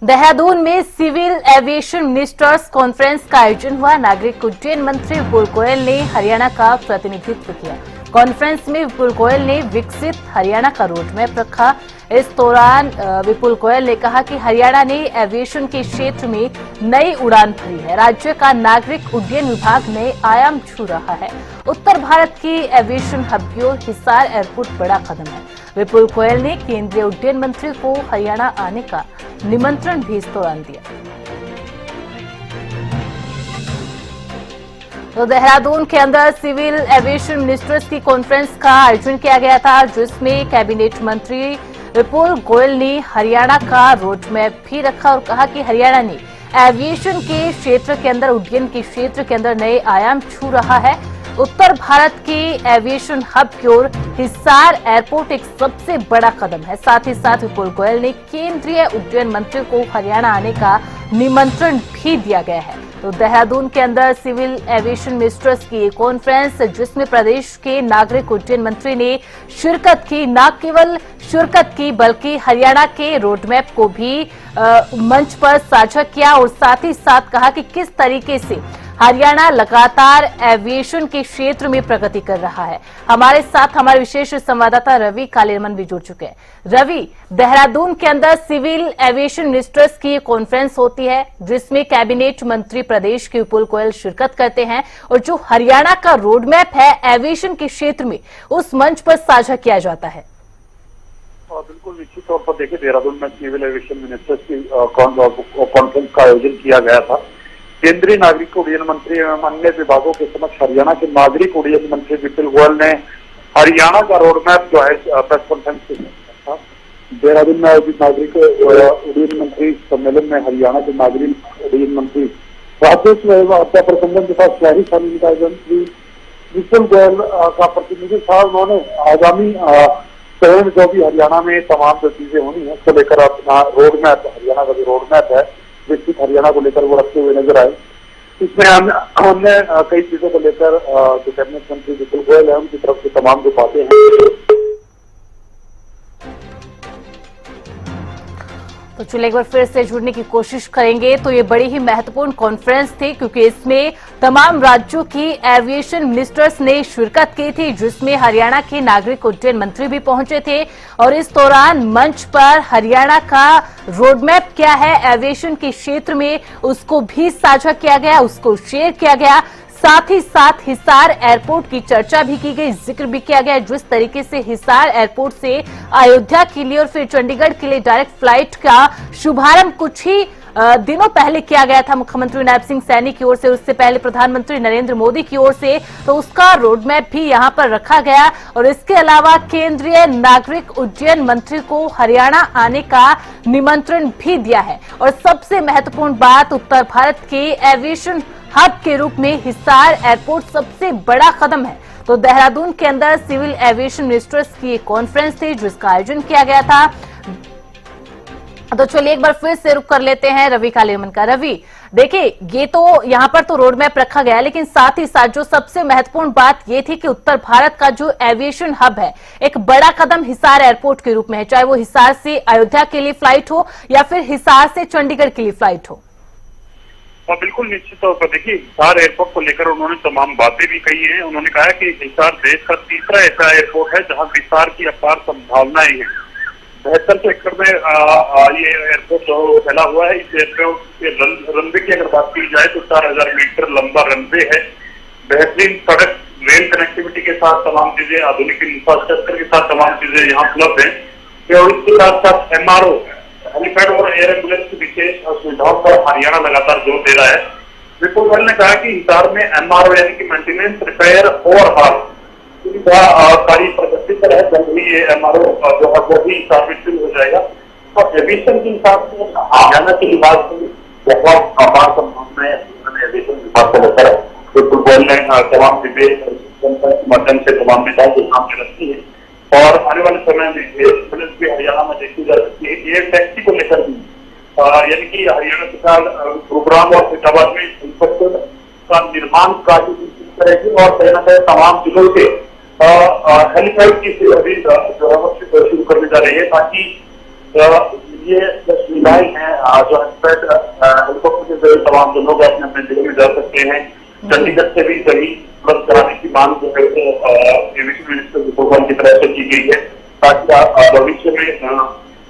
देहरादून में civil aviation ministers conference का आयोजन हुआ। नागरिक उड्डयन मंत्री विपुल गोयल ने हरियाणा का प्रतिनिधित्व किया। कॉन्फ्रेंस में विपुल गोयल ने विकसित हरियाणा का रोडमैप रखा। इस दौरान विपुल गोयल ने कहा कि हरियाणा ने एविएशन के क्षेत्र में नई उड़ान भरी है। राज्य का नागरिक उड्डयन विभाग नए आयाम छू रहा है। उत्तर भारत की एविएशन हब की ओर हिसार एयरपोर्ट बड़ा कदम है। विपुल गोयल ने केंद्रीय उड्डयन मंत्री को हरियाणा आने का निमंत्रण भी इस दौरान दिया। तो देहरादून के अंदर सिविल एविएशन मिनिस्टर्स की कॉन्फ्रेंस का आयोजन किया गया था, जिसमें कैबिनेट मंत्री विपुल गोयल ने हरियाणा का रोडमैप भी रखा और कहा कि हरियाणा ने एविएशन के क्षेत्र के अंदर, उड्डयन के क्षेत्र के अंदर नए आयाम छू रहा है। उत्तर भारत की एविएशन हब की ओर हिसार एयरपोर्ट एक सबसे बड़ा कदम है। साथ ही साथ विपुल गोयल ने केंद्रीय उड्डयन मंत्री को हरियाणा आने का निमंत्रण भी दिया गया है। तो देहरादून के अंदर सिविल एविएशन मिनिस्टर्स की कॉन्फ्रेंस, जिसमें प्रदेश के नागरिक उड्डयन मंत्री ने शिरकत की। न केवल शिरकत की बल्कि हरियाणा के रोडमैप को भी मंच पर साझा किया और साथ ही साथ कहा कि किस तरीके से हरियाणा लगातार एविएशन के क्षेत्र में प्रगति कर रहा है। हमारे साथ हमारे विशेष संवाददाता रवि कालेरमन भी जुड़ चुके हैं। रवि, देहरादून के अंदर सिविल एविएशन मिनिस्टर्स की कॉन्फ्रेंस होती है, जिसमें कैबिनेट मंत्री प्रदेश के विपुल गोयल शिरकत करते हैं और जो हरियाणा का रोडमैप है एविएशन के क्षेत्र में, उस मंच पर साझा किया जाता है। बिल्कुल निश्चित तौर पर देखिए, देहरादून में सिविल एविएशन मिनिस्टर्स की कॉन्फ्रेंस का आयोजन किया गया था। केंद्रीय नागरिक उड्डयन मंत्री एवं अन्य विभागों के समक्ष हरियाणा के नागरिक उड्डयन मंत्री विपुल गोयल ने हरियाणा का रोडमैप जो है प्रेस कॉन्फ्रेंस के था। देहरादून में आयोजित नागरिक उड्डयन मंत्री सम्मेलन में हरियाणा के नागरिक उड्डयन मंत्री राजस्व एवं आपदा प्रबंधन तथा शहरी कानून का मंत्री विपुल गोयल का प्रतिनिधि था। उन्होंने आगामी चरण जो भी हरियाणा में तमाम जो चीजें होनी है उसको लेकर अपना रोडमैप, हरियाणा का जो रोडमैप है विकसित हरियाणा को लेकर वो रखते हुए नजर आए। इसमें हमने कई चीजों को लेकर जो कैबिनेट मंत्री विपुल गोयल है उनकी तरफ से तमाम जो बातें हैं। तो चलिए एक बार फिर से जुड़ने की कोशिश करेंगे। तो ये बड़ी ही महत्वपूर्ण कॉन्फ्रेंस थी, क्योंकि इसमें तमाम राज्यों की एविएशन मिनिस्टर्स ने शिरकत की थी, जिसमें हरियाणा के नागरिक उड्डयन मंत्री भी पहुंचे थे। और इस दौरान मंच पर हरियाणा का रोडमैप क्या है एविएशन के क्षेत्र में, उसको भी साझा किया गया, उसको शेयर किया गया। साथ ही साथ हिसार एयरपोर्ट की चर्चा भी की गई, जिक्र भी किया गया। जिस तरीके से हिसार एयरपोर्ट से अयोध्या के लिए और फिर चंडीगढ़ के लिए डायरेक्ट फ्लाइट का शुभारंभ कुछ ही दिनों पहले किया गया था मुख्यमंत्री नायब सिंह सैनी की ओर से, उससे पहले प्रधानमंत्री नरेंद्र मोदी की ओर से, तो उसका रोडमैप भी यहां पर रखा गया। और इसके अलावा केंद्रीय नागरिक उड्डयन मंत्री को हरियाणा आने का निमंत्रण भी दिया है। और सबसे महत्वपूर्ण बात, उत्तर भारत के एविएशन हब के रूप में हिसार एयरपोर्ट सबसे बड़ा कदम है। तो देहरादून के अंदर सिविल एविएशन मिनिस्टर्स की एक कॉन्फ्रेंस थी, जिसका आयोजन किया गया था। तो चलिए एक बार फिर से रुक कर लेते हैं रवि कालेरमन का। रवि, देखिए ये तो यहाँ पर तो रोडमैप रखा गया, लेकिन साथ ही साथ जो सबसे महत्वपूर्ण बात ये थी कि उत्तर भारत का जो एविएशन हब है, एक बड़ा कदम हिसार एयरपोर्ट के रूप में है, चाहे वो हिसार से अयोध्या के लिए फ्लाइट हो या फिर हिसार से चंडीगढ़ के लिए फ्लाइट हो। और बिल्कुल निश्चित तौर पर देखिए, हिसार एयरपोर्ट को लेकर उन्होंने तमाम बातें भी कही हैं। उन्होंने कहा कि हिसार देश का तीसरा ऐसा एयरपोर्ट है जहां विस्तार की अपार संभावनाएं हैं। 72 एकड़ में ये एयरपोर्ट जो फैला हुआ है। इस एयरपोर्ट के रनवे की अगर बात की जाए तो 4000 मीटर लंबा रनवे है। बेहतरीन सड़क रेल कनेक्टिविटी के साथ तमाम चीजें, आधुनिक इंफ्रास्ट्रक्चर के साथ तमाम चीजें यहाँ उपलब्ध है। और इसके साथ साथ MRO, हेलीपैड और एयर एम्बुलेंस की विशेष सुविधाओं पर हरियाणा लगातार जोर दे रहा है। विपुल गोयल ने कहा कि हिसार में MRO यानी कि मेंटेनेंस, रिपेयर, ओवरहॉल सुविधा कार्य प्रगति पर है। जल्द ही ये MRO जो है वो भी हिसार में शुरू हो जाएगा। और एविएशन के हिसाब से हरियाणा के लिहाज से बहुत अपार संभावनाएं एविएशन विभाग को लेकर विपुल गोयल ने तमाम डिबेट के माध्यम से तमाम नेताओं के सामने रखी है। और आने वाले समय में एम्बुलेंस भी हरियाणा में देखी जा सकती है। एयर टैक्सी को लेकर भी यानी कि हरियाणा सरकार गुरुग्राम और फरीदाबाद में इंफ्रास्ट्रक्चर का निर्माण कार्य करेगी और कहीं ना कहीं तमाम जिलों से हेलीपैड की सेवा भी जो है शुरू करने जा रही है, ताकि ये जो सुविधाएं हैं जो हेलीकॉप्टर के जरिए तमाम जो लोग अपने अपने जिले में जा सकते हैं। चंडीगढ़ से भी सभी उपलब्ध कराने की मांग जो है एविएशन मिनिस्टर भगवान की तरफ से की गई है, ताकि भविष्य में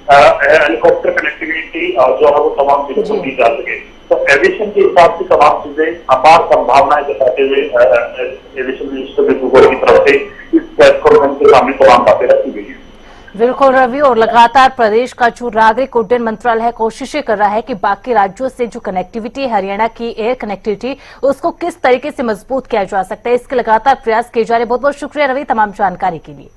हेलीकॉप्टर कनेक्टिविटी जो है वो तमाम जिलों को दी जा सके। तो एविएशन के हिसाब से तमाम चीजें अपार संभावनाएं बताते हुए एविएशन मिनिस्टर भगवान की तरफ से इस प्रेस कॉन्फ्रेंस के सामने तमाम बातें रखी गई है। बिल्कुल रवि, और लगातार प्रदेश का जो नागरिक उड्डयन मंत्रालय है कोशिशें कर रहा है कि बाकी राज्यों से जो कनेक्टिविटी, हरियाणा की एयर कनेक्टिविटी, उसको किस तरीके से मजबूत किया जा सकता है, इसके लगातार प्रयास किए जा रहे हैं। बहुत बहुत शुक्रिया रवि तमाम जानकारी के लिए।